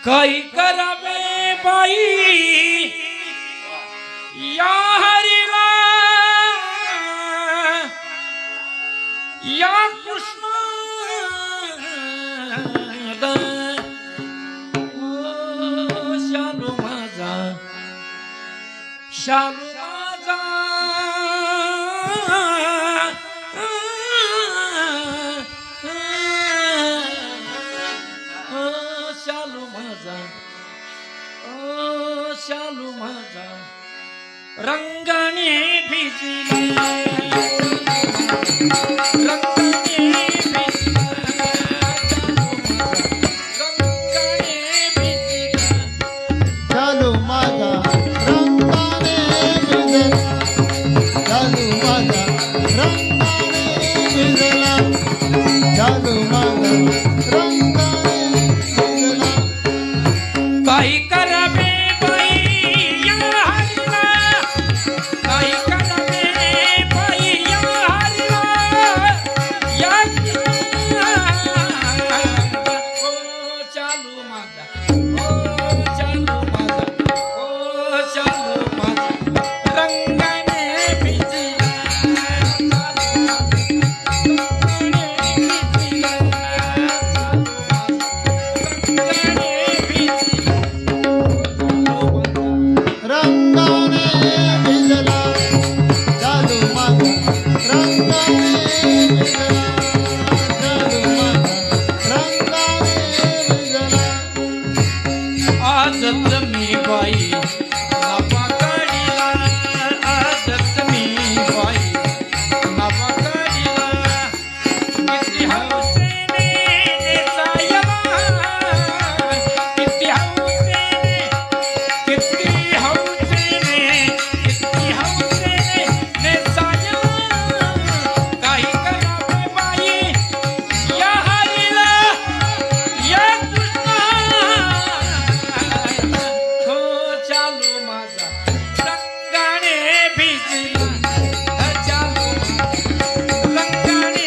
काही करावे बाई या हरीला या कृष्ण शालू माझा शालू माझा शालू माझा शालू माझा रंगाने भिजला रंगाने भिजला रंगाने भिजला शालू माझा रंगाने भिजला शालू माझा रंगाने भिजला शालू माझा रंगाने भिजला काही करावे बाई या हरीला काही करावे बाई या हरीला या चालू माझा चालू माझा चालू माझा रंगाने भिजला रंगाने भिजला शालू माझा रंगाने भिजला शालू माझा रंगाने भिजला आजत मी बाई नापाकडीला आजत मी बाई नापाकडीला किती हौसेने नेसायला किती हौसेने किती हौसेने नेसायला काही करावे बाई या हरीला या कृष्णा हो चालू माझा रंगाने भिजला चालू रंगाने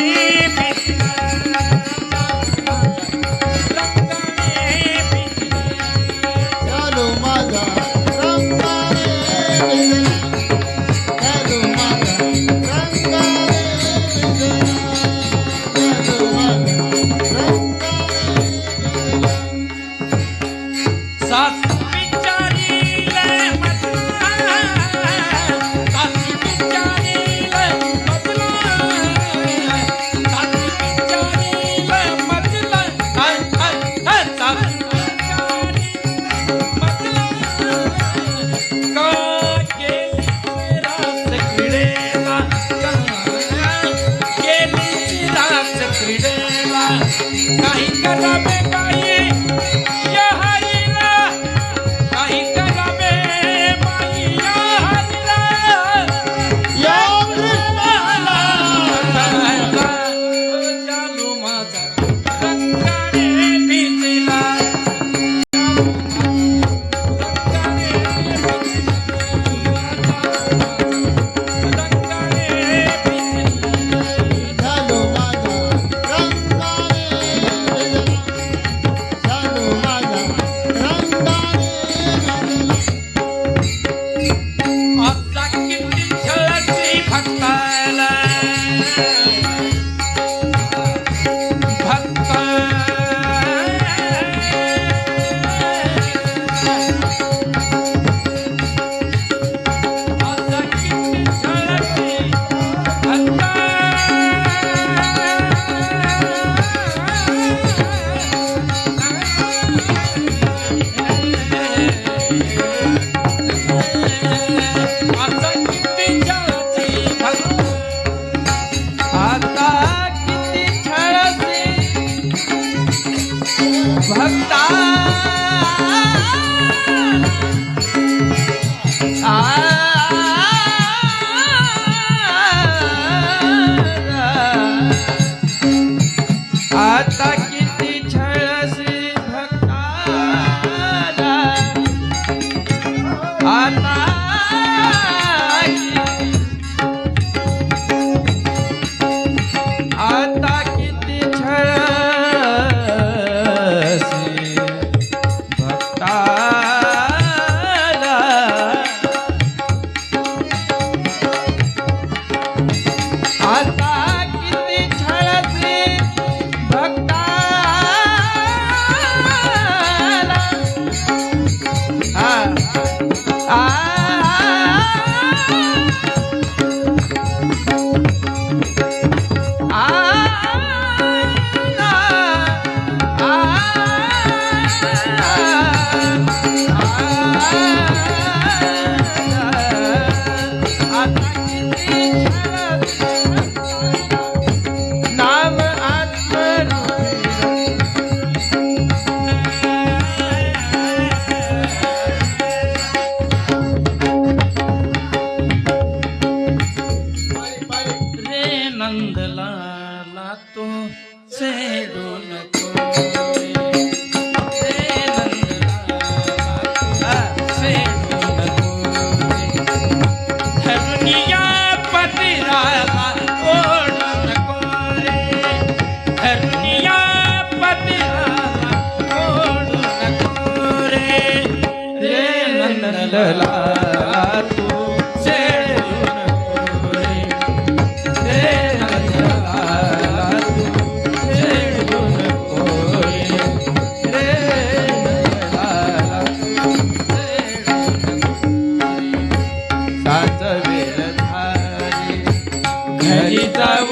भिजला रंगाने भिजला शालू माझा रंगाने भिजला शालू माझा रंगाने भिजला शालू माझा रंगाने भिजला सास बिचारीला मजला सास बिचारीला मजला सास बिचारीला मजला हाय हाय हाय सास बिचारीला मजला का गेली रास क्रीडेला गेली रास क्रीडेला काही करावे बाई या हरीला काही करावे बाई या हरीला या कृष्णाला चालू माझा रंगाने भिजला रंगाने भिजला शालू माझा रंगाने भिजला शालू माझा रंगाने भिजला आता किती छळची भक्ताला भक्त आता किती छळची आता किती छळची आता किती छळची भक्ता आता किती छळसी भक्ताला आता आता किती छळसी नंदलाला तू सेडू नको रे. रे नंदलाला तू सेडू नको रे. धरणीया पतिराला ओढू नको रे. धरणीया पतिराला ओढू नको रे. रे नंदलाला तू सेडू नको रे. रे नंदलाला तू सेडू नको रे. रे नंदलाला तू सेडू नको रे. सात वेळ झाली घरी जाऊ